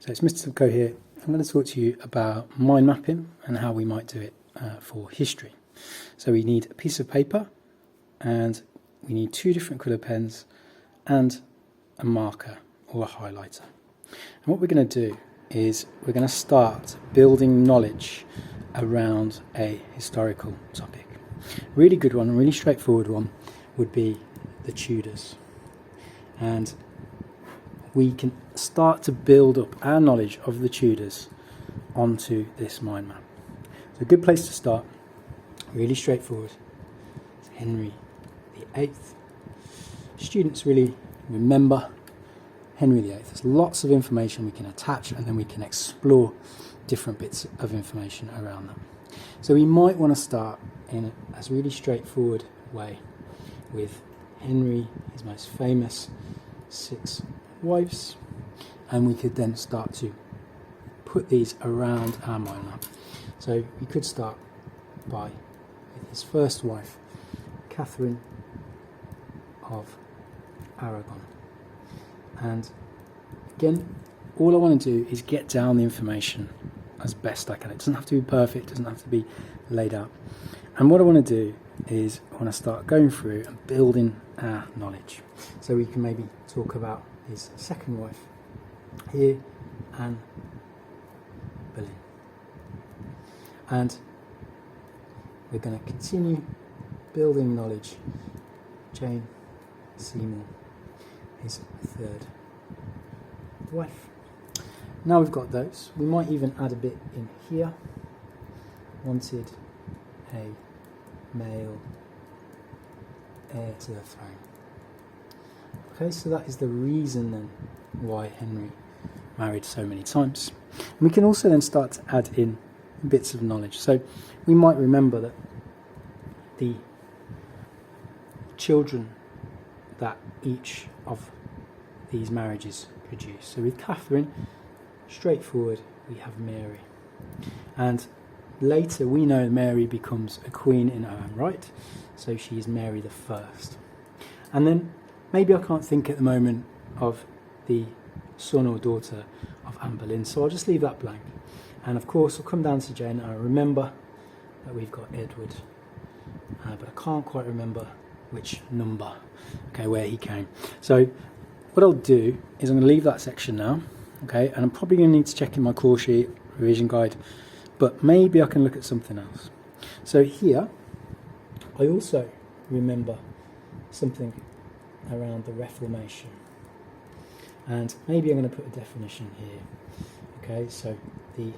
So it's Mr. Subco here. I'm going to talk to you about mind mapping and how we might do it for history. So we need a piece of paper and we need two different colour pens and a marker or a highlighter. And what we're going to do is we're going to start building knowledge around a historical topic. A really good one, a really straightforward one would be the Tudors. And we can start to build up our knowledge of the Tudors onto this mind map. So a good place to start, really straightforward, is Henry VIII. Students really remember Henry VIII. There's lots of information we can attach and then we can explore different bits of information around them. So we might want to start in a really straightforward way with Henry, his most famous 6 wives, and we could then start to put these around our mind map. So we could start with his first wife, Catherine of Aragon. And again, all I want to do is get down the information as best I can. It doesn't have to be perfect, it doesn't have to be laid out. And what I want to do is I want to start going through and building our knowledge. So we can maybe talk about his second wife here, Anne Boleyn. And we're going to continue building knowledge. Jane Seymour, his third wife. Now we've got those, we might even add a bit in here. Wanted a male heir to the throne. Okay, so that is the reason then why Henry married so many times. And we can also then start to add in bits of knowledge. So we might remember that the children that each of these marriages produce. So with Catherine, straightforward, we have Mary. And later we know Mary becomes a queen in her own right, so she is Mary the First. And then maybe I can't think at the moment of the son or daughter of Anne Boleyn, so I'll just leave that blank. And of course I'll come down to Jane and I remember that we've got Edward, but I can't quite remember which number, okay, where he came. So what I'll do is I'm going to leave that section now, okay, and I'm probably going to need to check in my core sheet, revision guide, but maybe I can look at something else. So here, I also remember something around the Reformation. And maybe I'm going to put a definition here. Okay, so the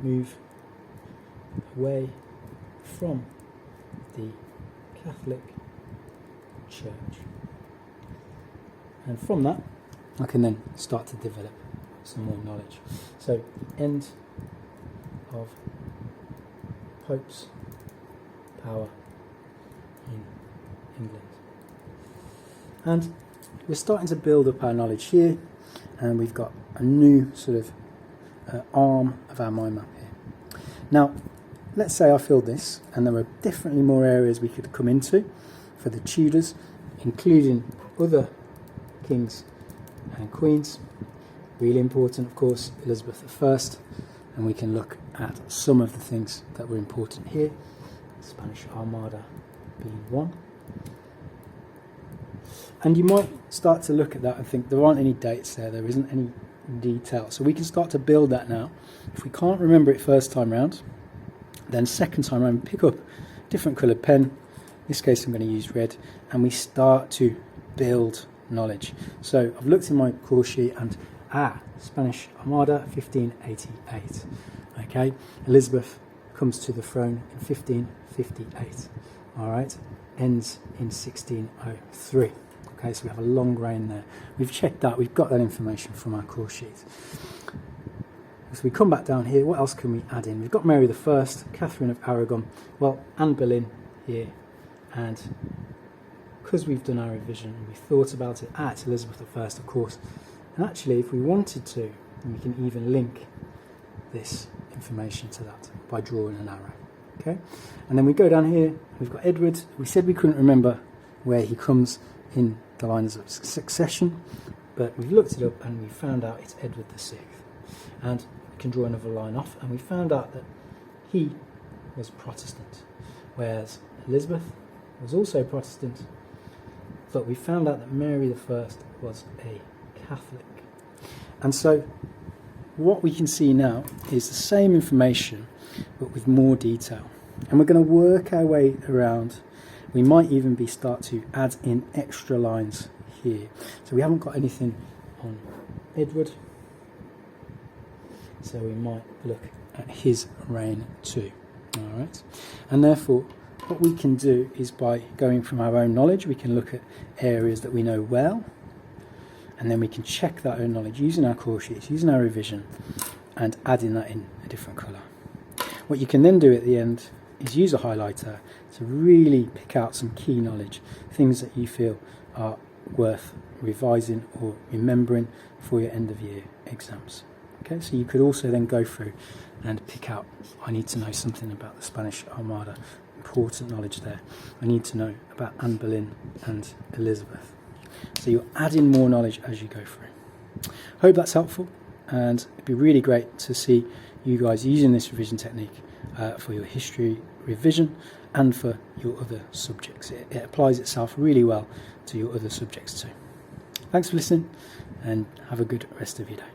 move away from the Catholic Church. And from that, I can then start to develop some more knowledge. So, end of Pope's power in England. And we're starting to build up our knowledge here, and we've got a new sort of arm of our mind map here. Now, let's say I filled this, and there were definitely more areas we could come into for the Tudors, including other kings and queens. Really important, of course, Elizabeth I, and we can look at some of the things that were important here. Spanish Armada being one. And you might start to look at that and think there aren't any dates there isn't any detail. So we can start to build that now. If we can't remember it first time round, then second time round, pick up a different coloured pen. In this case I'm going to use red, and we start to build knowledge. So I've looked in my core sheet and Spanish Armada 1588. Okay, Elizabeth comes to the throne in 1558. Alright, ends in 1603. Okay, so we have a long reign there. We've checked that, we've got that information from our core sheet. So we come back down here, what else can we add in? We've got Mary I, Catherine of Aragon, well, Anne Boleyn here, and because we've done our revision and we thought about it, it's Elizabeth I, of course. And actually, if we wanted to, we can even link this information to that by drawing an arrow. Okay, and then we go down here, we've got Edward. We said we couldn't remember where he comes in the lines of succession. but we've looked it up and we found out it's Edward VI. And we can draw another line off, and we found out that he was Protestant, whereas Elizabeth was also Protestant, but we found out that Mary I was a Catholic. And so what we can see now is the same information but with more detail, and we're going to work our way around. We might even start to add in extra lines here. So we haven't got anything on Edward, so we might look at his reign too. All right, and therefore what we can do is, by going from our own knowledge, we can look at areas that we know well, and then we can check that own knowledge using our core sheets, using our revision, and adding that in a different colour. What you can then do at the end is use a highlighter to really pick out some key knowledge, things that you feel are worth revising or remembering for your end of year exams. Okay, so you could also then go through and pick out, I need to know something about the Spanish Armada, important knowledge there. I need to know about Anne Boleyn and Elizabeth. So you're adding more knowledge as you go through. Hope that's helpful, and it'd be really great to see you guys using this revision technique for your history revision and for your other subjects. It applies itself really well to your other subjects too. Thanks for listening, and have a good rest of your day.